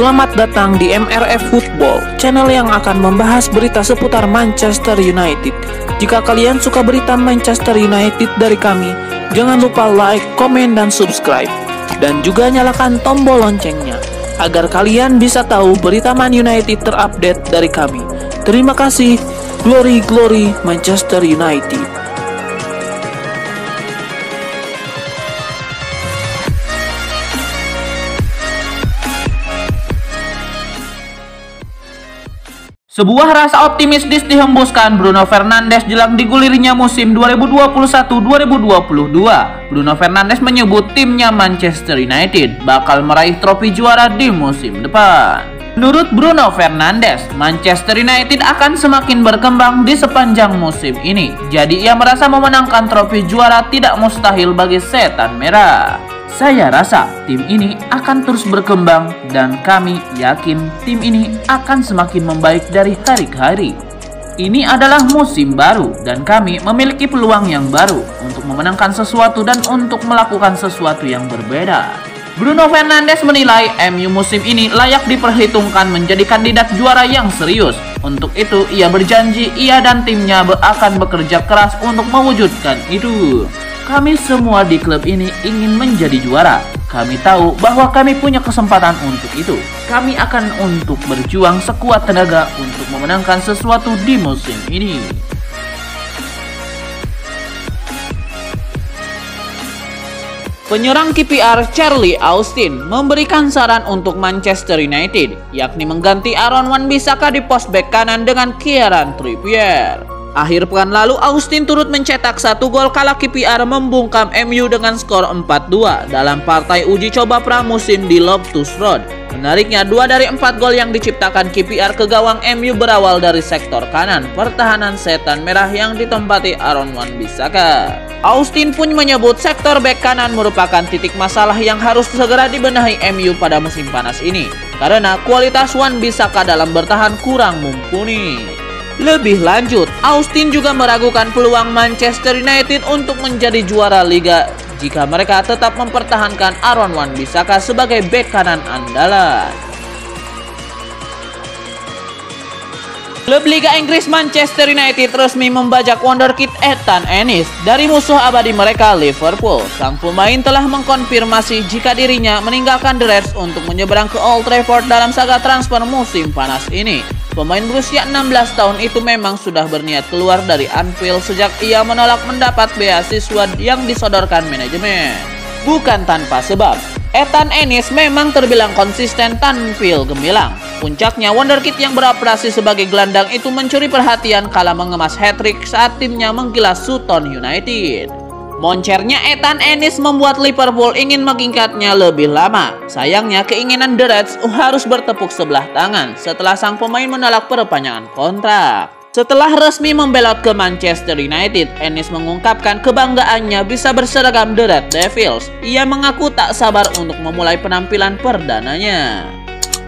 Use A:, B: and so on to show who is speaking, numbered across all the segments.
A: Selamat datang di MRF Football, channel yang akan membahas berita seputar Manchester United. Jika kalian suka berita Manchester United dari kami, jangan lupa like, komen, dan subscribe. Dan juga nyalakan tombol loncengnya, agar kalian bisa tahu berita Man United terupdate dari kami. Terima kasih. Glory, glory Manchester United.
B: Sebuah rasa optimistis dihembuskan Bruno Fernandes jelang digulirnya musim 2021-2022. Bruno Fernandes menyebut timnya Manchester United bakal meraih trofi juara di musim depan. Menurut Bruno Fernandes, Manchester United akan semakin berkembang di sepanjang musim ini. Jadi ia merasa memenangkan trofi juara tidak mustahil bagi Setan Merah. Saya rasa tim ini akan terus berkembang dan kami yakin tim ini akan semakin membaik dari hari ke hari. Ini adalah musim baru dan kami memiliki peluang yang baru untuk memenangkan sesuatu dan untuk melakukan sesuatu yang berbeda. Bruno Fernandes menilai MU musim ini layak diperhitungkan menjadi kandidat juara yang serius. Untuk itu ia berjanji ia dan timnya akan bekerja keras untuk mewujudkan itu. Kami semua di klub ini ingin menjadi juara. Kami tahu bahwa kami punya kesempatan untuk itu. Kami akan untuk berjuang sekuat tenaga untuk memenangkan sesuatu di musim ini. Penyerang KPR Charlie Austin memberikan saran untuk Manchester United, yakni mengganti Aaron Wan-Bissaka di pos bek kanan dengan Kieran Trippier. Akhir pekan lalu, Austin turut mencetak 1 gol kala KPR membungkam MU dengan skor 4-2 dalam partai uji coba pramusim di Loftus Road. Menariknya, 2 dari 4 gol yang diciptakan KPR ke gawang MU berawal dari sektor kanan pertahanan Setan Merah yang ditempati Aaron Wan-Bissaka. Austin pun menyebut sektor bek kanan merupakan titik masalah yang harus segera dibenahi MU pada musim panas ini, karena kualitas Wan-Bissaka dalam bertahan kurang mumpuni. Lebih lanjut, Austin juga meragukan peluang Manchester United untuk menjadi juara Liga jika mereka tetap mempertahankan Aaron Wan-Bissaka sebagai bek kanan andalan. Klub Liga Inggris Manchester United resmi membajak wonderkid Ethan Ennis dari musuh abadi mereka Liverpool. Sang pemain telah mengkonfirmasi jika dirinya meninggalkan The Reds untuk menyeberang ke Old Trafford dalam saga transfer musim panas ini. Pemain berusia 16 tahun itu memang sudah berniat keluar dari Anfield sejak ia menolak mendapat beasiswa yang disodorkan manajemen. Bukan tanpa sebab, Ethan Ennis memang terbilang konsisten tampil gemilang. Puncaknya, wonderkid yang beroperasi sebagai gelandang itu mencuri perhatian kala mengemas hat-trick saat timnya menggilas Sutton United. Moncernya Ethan Ennis membuat Liverpool ingin mengingatnya lebih lama. Sayangnya keinginan The Reds harus bertepuk sebelah tangan setelah sang pemain menolak perpanjangan kontrak. Setelah resmi membelot ke Manchester United, Ennis mengungkapkan kebanggaannya bisa berseragam The Red Devils. Ia mengaku tak sabar untuk memulai penampilan perdananya.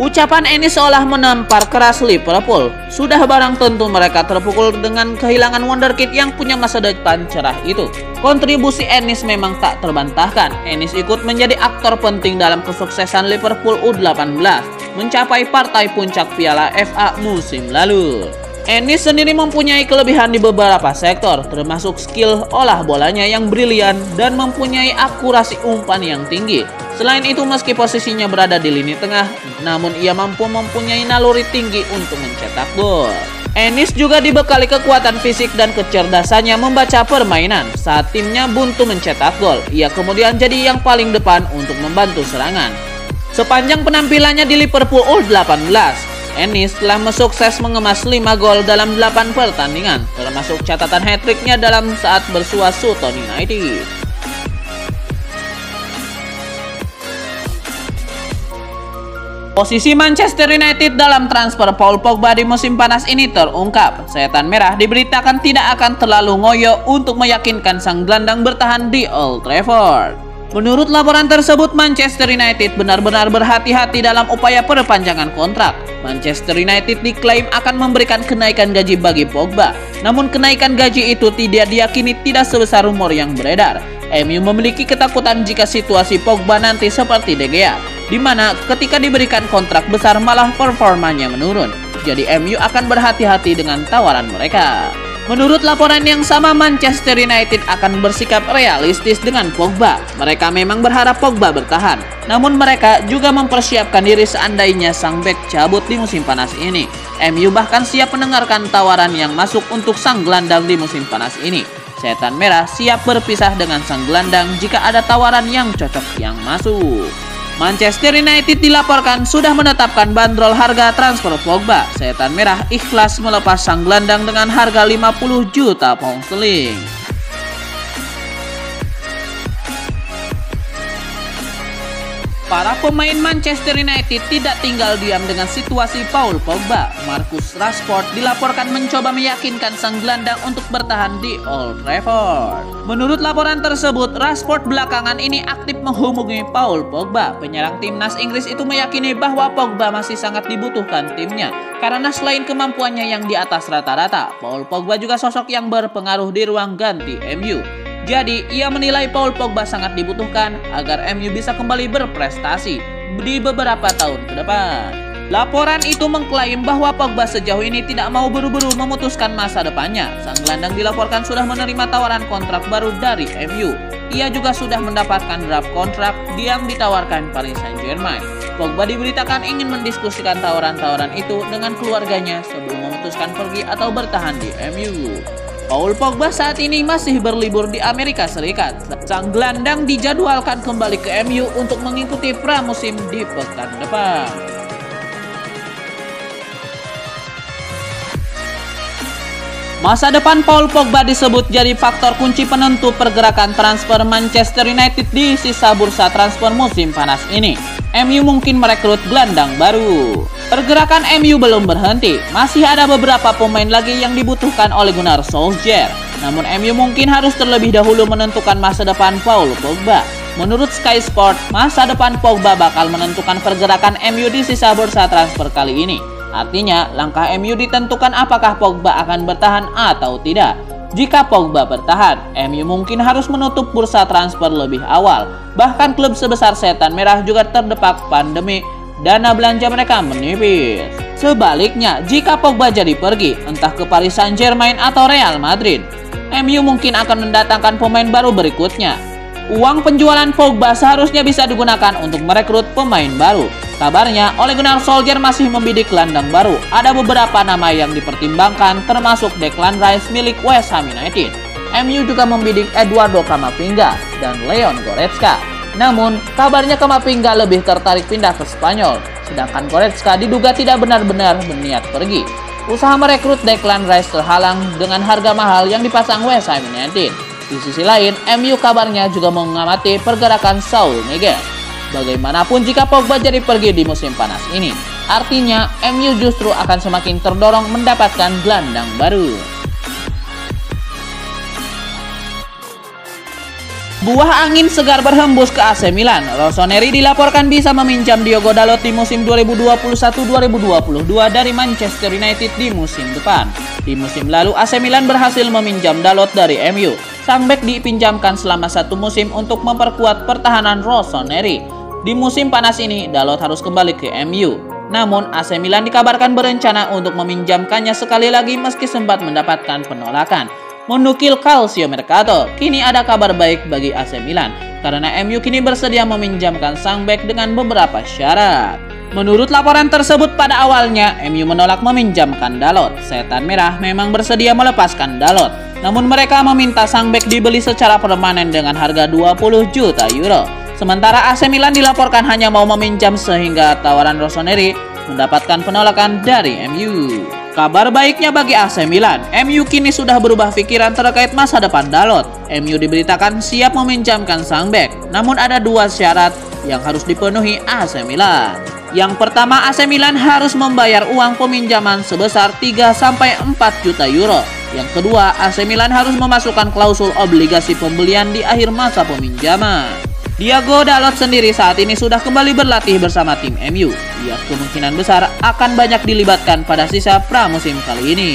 B: Ucapan Ennis seolah menampar keras Liverpool. Sudah barang tentu mereka terpukul dengan kehilangan wonderkid yang punya masa depan cerah itu. Kontribusi Ennis memang tak terbantahkan. Ennis ikut menjadi aktor penting dalam kesuksesan Liverpool U18 mencapai partai puncak Piala FA musim lalu. Ennis sendiri mempunyai kelebihan di beberapa sektor, termasuk skill olah bolanya yang brilian dan mempunyai akurasi umpan yang tinggi. Selain itu, meski posisinya berada di lini tengah, namun ia mampu mempunyai naluri tinggi untuk mencetak gol. Ennis juga dibekali kekuatan fisik dan kecerdasannya membaca permainan. Saat timnya buntu mencetak gol, ia kemudian jadi yang paling depan untuk membantu serangan. Sepanjang penampilannya di Liverpool U18, Ennis telah sukses mengemas 5 gol dalam 8 pertandingan, termasuk catatan hat-tricknya dalam saat bersua Sutton United. Posisi Manchester United dalam transfer Paul Pogba di musim panas ini terungkap. Setan Merah diberitakan tidak akan terlalu ngoyo untuk meyakinkan sang gelandang bertahan di Old Trafford. Menurut laporan tersebut, Manchester United benar-benar berhati-hati dalam upaya perpanjangan kontrak. Manchester United diklaim akan memberikan kenaikan gaji bagi Pogba. Namun kenaikan gaji itu tidak diyakini tidak sebesar rumor yang beredar. MU memiliki ketakutan jika situasi Pogba nanti seperti De Gea. di mana ketika diberikan kontrak besar malah performanya menurun. Jadi MU akan berhati-hati dengan tawaran mereka. Menurut laporan yang sama, Manchester United akan bersikap realistis dengan Pogba. Mereka memang berharap Pogba bertahan, namun mereka juga mempersiapkan diri seandainya sang bek cabut di musim panas ini. MU bahkan siap mendengarkan tawaran yang masuk untuk sang gelandang di musim panas ini. Setan Merah siap berpisah dengan sang gelandang jika ada tawaran yang cocok yang masuk. Manchester United dilaporkan sudah menetapkan bandrol harga transfer Pogba. Setan Merah ikhlas melepas sang gelandang dengan harga 50 juta pound sterling. Para pemain Manchester United tidak tinggal diam dengan situasi Paul Pogba. Marcus Rashford dilaporkan mencoba meyakinkan sang gelandang untuk bertahan di Old Trafford. Menurut laporan tersebut, Rashford belakangan ini aktif menghubungi Paul Pogba. Penyerang timnas Inggris itu meyakini bahwa Pogba masih sangat dibutuhkan timnya, karena selain kemampuannya yang di atas rata-rata, Paul Pogba juga sosok yang berpengaruh di ruang ganti MU. Jadi, ia menilai Paul Pogba sangat dibutuhkan agar MU bisa kembali berprestasi di beberapa tahun ke depan. Laporan itu mengklaim bahwa Pogba sejauh ini tidak mau buru-buru memutuskan masa depannya. Sang gelandang dilaporkan sudah menerima tawaran kontrak baru dari MU. Ia juga sudah mendapatkan draft kontrak yang ditawarkan Paris Saint-Germain. Pogba diberitakan ingin mendiskusikan tawaran-tawaran itu dengan keluarganya sebelum memutuskan pergi atau bertahan di MU. Paul Pogba saat ini masih berlibur di Amerika Serikat. Sang gelandang dijadwalkan kembali ke MU untuk mengikuti pramusim di pekan depan. Masa depan Paul Pogba disebut jadi faktor kunci penentu pergerakan transfer Manchester United di sisa bursa transfer musim panas ini. MU mungkin merekrut gelandang baru. Pergerakan MU belum berhenti, masih ada beberapa pemain lagi yang dibutuhkan oleh Gunnar Solskjaer. Namun MU mungkin harus terlebih dahulu menentukan masa depan Paul Pogba. Menurut Sky Sport, masa depan Pogba bakal menentukan pergerakan MU di sisa bursa transfer kali ini. Artinya, langkah MU ditentukan apakah Pogba akan bertahan atau tidak. Jika Pogba bertahan, MU mungkin harus menutup bursa transfer lebih awal. Bahkan klub sebesar Setan Merah juga terdepak pandemi, dana belanja mereka menipis. Sebaliknya, jika Pogba jadi pergi, entah ke Paris Saint-Germain atau Real Madrid, MU mungkin akan mendatangkan pemain baru berikutnya. Uang penjualan Pogba seharusnya bisa digunakan untuk merekrut pemain baru. Kabarnya, Ole Gunnar Solskjaer masih membidik gelandang baru. Ada beberapa nama yang dipertimbangkan, termasuk Declan Rice milik West Ham United. MU juga membidik Eduardo Camavinga dan Leon Goretzka. Namun, kabarnya Camavinga lebih tertarik pindah ke Spanyol, sedangkan Goretzka diduga tidak benar-benar berniat pergi. Usaha merekrut Declan Rice terhalang dengan harga mahal yang dipasang West Ham United. Di sisi lain, MU kabarnya juga mengamati pergerakan Saul Niguez. Bagaimanapun jika Pogba jadi pergi di musim panas ini, artinya MU justru akan semakin terdorong mendapatkan gelandang baru. Buah angin segar berhembus ke AC Milan. Rossoneri dilaporkan bisa meminjam Diogo Dalot di musim 2021-2022 dari Manchester United di musim depan. Di musim lalu AC Milan berhasil meminjam Dalot dari MU. Sang bek dipinjamkan selama 1 musim untuk memperkuat pertahanan Rossoneri. Di musim panas ini, Dalot harus kembali ke MU. Namun, AC Milan dikabarkan berencana untuk meminjamkannya sekali lagi meski sempat mendapatkan penolakan. Menukil Calcio Mercato, kini ada kabar baik bagi AC Milan karena MU kini bersedia meminjamkan sang bek dengan beberapa syarat. Menurut laporan tersebut, pada awalnya MU menolak meminjamkan Dalot. Setan Merah memang bersedia melepaskan Dalot, namun mereka meminta sang bek dibeli secara permanen dengan harga 20 juta euro. Sementara AC Milan dilaporkan hanya mau meminjam sehingga tawaran Rossoneri mendapatkan penolakan dari MU. Kabar baiknya bagi AC Milan, MU kini sudah berubah pikiran terkait masa depan Dalot. MU diberitakan siap meminjamkan sang bek, namun ada 2 syarat yang harus dipenuhi AC Milan. Yang pertama, AC Milan harus membayar uang peminjaman sebesar 3-4 juta euro. Yang kedua, AC Milan harus memasukkan klausul obligasi pembelian di akhir masa peminjaman. Diogo Dalot sendiri saat ini sudah kembali berlatih bersama tim MU. Ia kemungkinan besar akan banyak dilibatkan pada sisa pramusim kali ini.